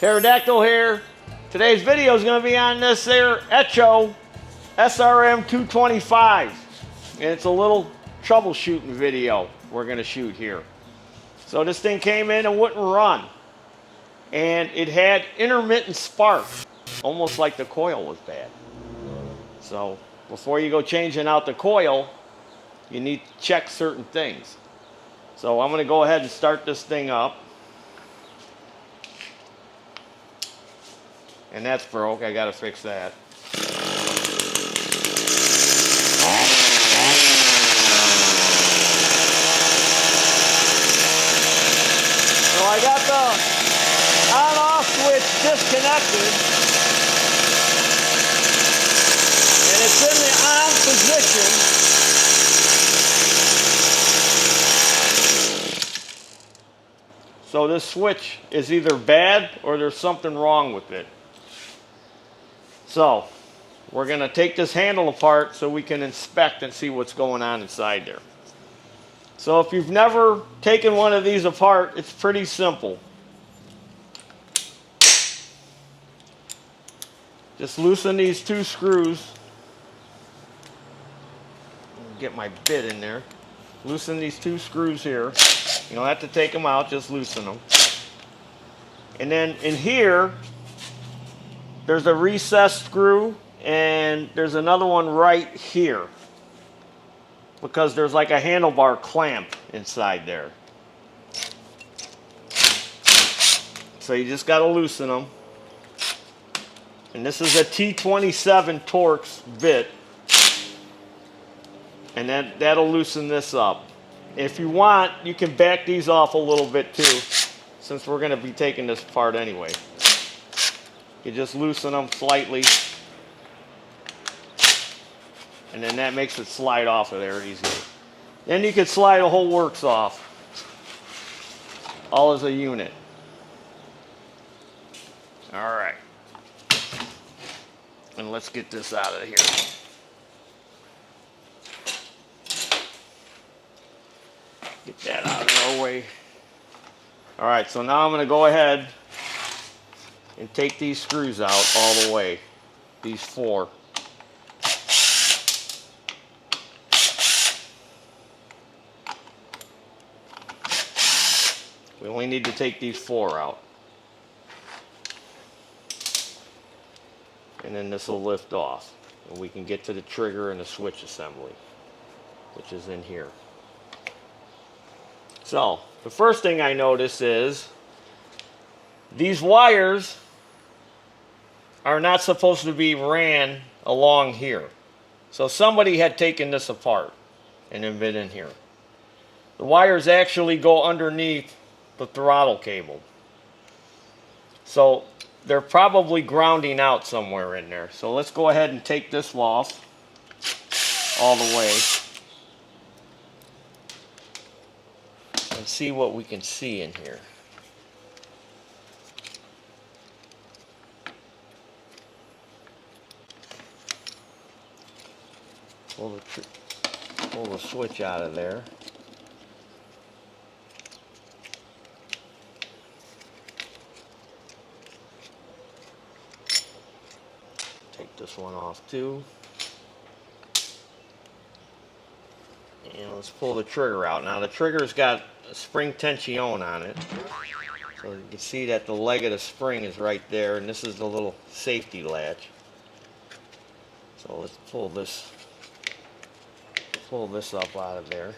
Pterodactyl here. Today's video is going to be on this there Echo SRM 225. And it's a little troubleshooting video we're going to shoot here. So this thing came in and wouldn't run. And it had intermittent sparks, almost like the coil was bad. So before you go changing out the coil, you need to check certain things. So I'm going to go ahead and start this thing up. And that's broke. I got to fix that. So I got the on-off switch disconnected. And it's in the on position. So this switch is either bad or there's something wrong with it. So we're going to take this handle apart so we can inspect and see what's going on inside there. So if you've never taken one of these apart, it's pretty simple. Just loosen these two screws. Get my bit in there. Loosen these two screws here. You don't have to take them out, just loosen them. And then in here, there's a recessed screw, and there's another one right here, because there's like a handlebar clamp inside there. So you just got to loosen them. And this is a T27 Torx bit, and that'll loosen this up. If you want, you can back these off a little bit too, since we're going to be taking this apart anyway. You just loosen them slightly, and then that makes it slide off of there easily. Then you can slide the whole works off, all as a unit. All right, and let's get this out of here. Get that out of our way. All right, so now I'm going to go ahead and take these screws out all the way, these four. We only need to take these four out. And then this will lift off, and we can get to the trigger and the switch assembly, which is in here. So the first thing I notice is these wires are not supposed to be ran along here. So somebody had taken this apart and then been in here. The wires actually go underneath the throttle cable. So they're probably grounding out somewhere in there. So let's go ahead and take this off all the way and see what we can see in here. Pull the switch out of there. Take this one off too. And let's pull the trigger out. Now the trigger's got a spring tension on it. So you can see that the leg of the spring is right there, and this is the little safety latch. So let's pull this up out of there.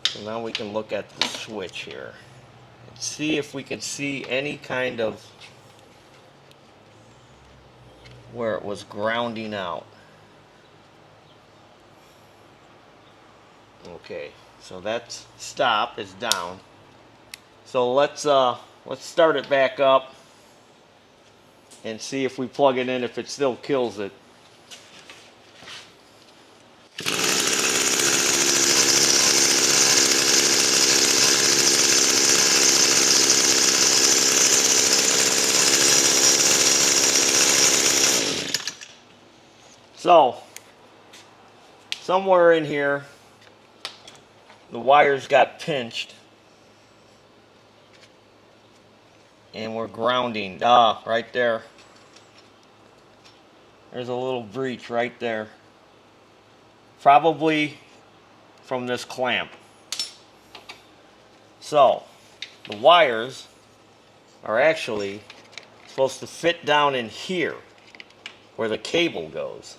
So now we can look at the switch here and see if we can see any kind of where it was grounding out. Okay, so that's stop is down. So let's start it back up and see if we plug it in, if it still kills it. So somewhere in here the wires got pinched. And we're grounding. Right there. There's a little breach right there. Probably from this clamp. So, the wires are actually supposed to fit down in here where the cable goes.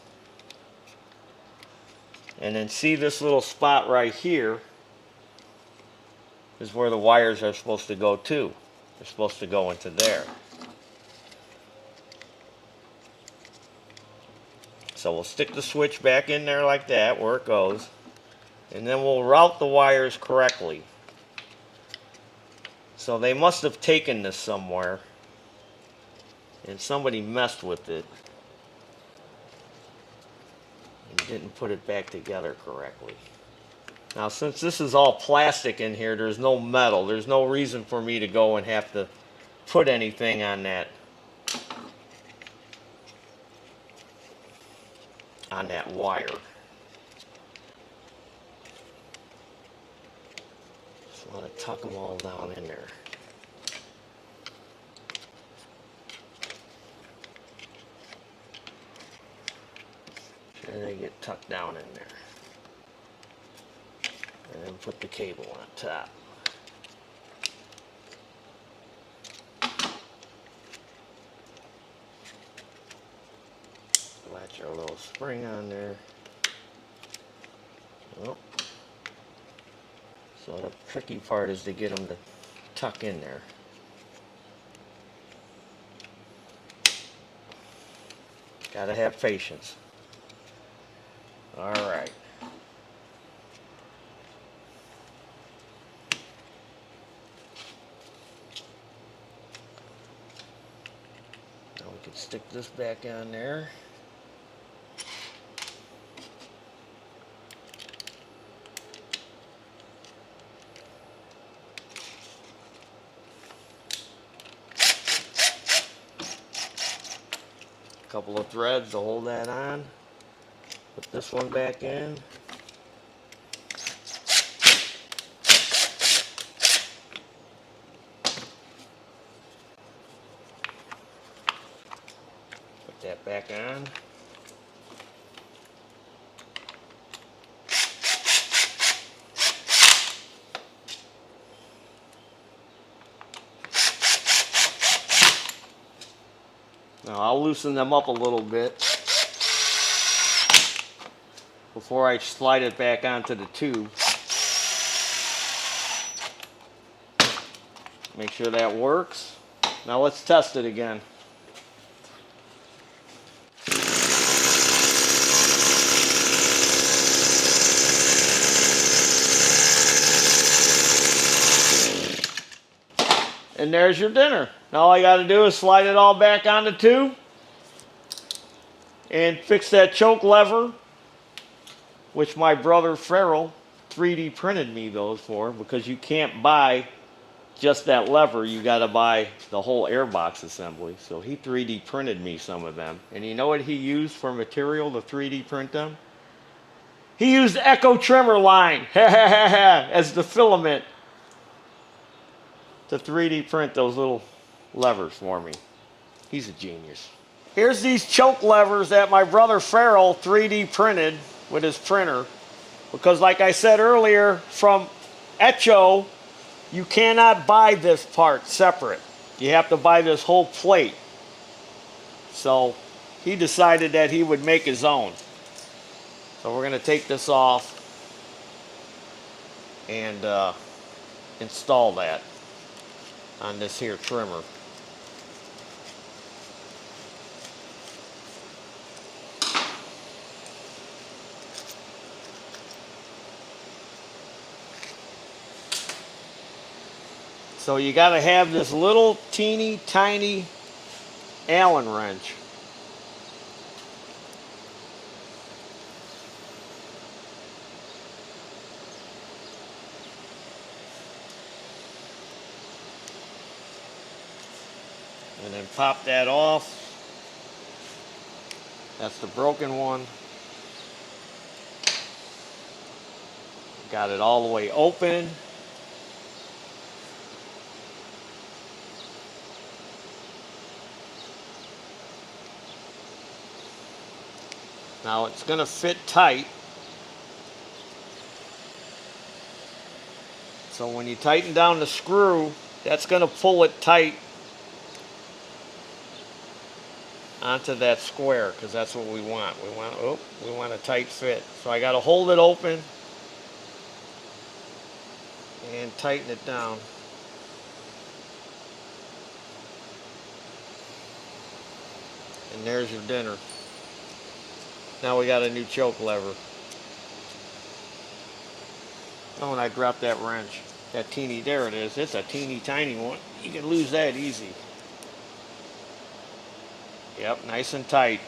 And then see this little spot right here is where the wires are supposed to go to. They're supposed to go into there. So we'll stick the switch back in there like that where it goes. And then we'll route the wires correctly. So they must have taken this somewhere and somebody messed with it and didn't put it back together correctly. Now since this is all plastic in here, there's no metal. There's no reason for me to go and have to put anything on that wire. Just want to tuck them all down in there. And they get tucked down in there. And then put the cable on top. Latch our little spring on there. Oh. So the tricky part is to get them to tuck in there. Gotta have patience. Alright. Now we can stick this back on there. Couple of threads to hold that on. Put this one back in. Put that back on. Now I'll loosen them up a little bit before I slide it back onto the tube. Make sure that works. Now let's test it again. And there's your dinner. Now all I got to do is slide it all back on the tube and fix that choke lever, which my brother Taryl 3D printed me those for, because you can't buy just that lever. You got to buy the whole airbox assembly. So he 3D printed me some of them. And you know what he used for material to 3D print them? He used Echo trimmer line as the filament to 3D print those little levers for me. He's a genius. Here's these choke levers that my brother Taryl 3D printed with his printer. Because like I said earlier, from Echo, you cannot buy this part separate. You have to buy this whole plate. So he decided that he would make his own. So we're going to take this off and install that on this here trimmer. So you got to have this little teeny tiny Allen wrench. And then pop that off. That's the broken one. Got it all the way open. Now it's going to fit tight. So when you tighten down the screw, that's going to pull it tight onto that square, because that's what we want. We want a tight fit. So I got to hold it open and tighten it down. And there's your dinner. Now we got a new choke lever. Oh, and I dropped that wrench. That teeny, there it is. It's a teeny tiny one. You can lose that easy. Yep, nice and tight.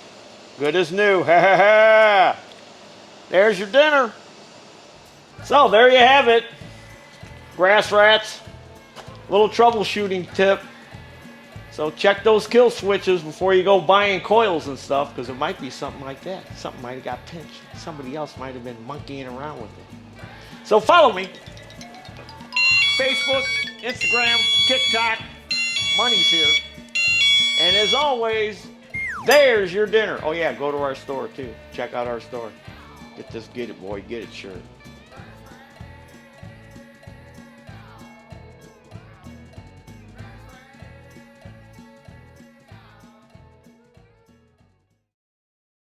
Good as new. Ha ha ha! There's your dinner. So there you have it. Grass rats. Little troubleshooting tip. So check those kill switches before you go buying coils and stuff, because it might be something like that. Something might have got pinched. Somebody else might have been monkeying around with it. So follow me. Facebook, Instagram, TikTok. Money's here. And as always, there's your dinner. Oh yeah, go to our store too. Check out our store. Get this Get It Boy, Get It shirt.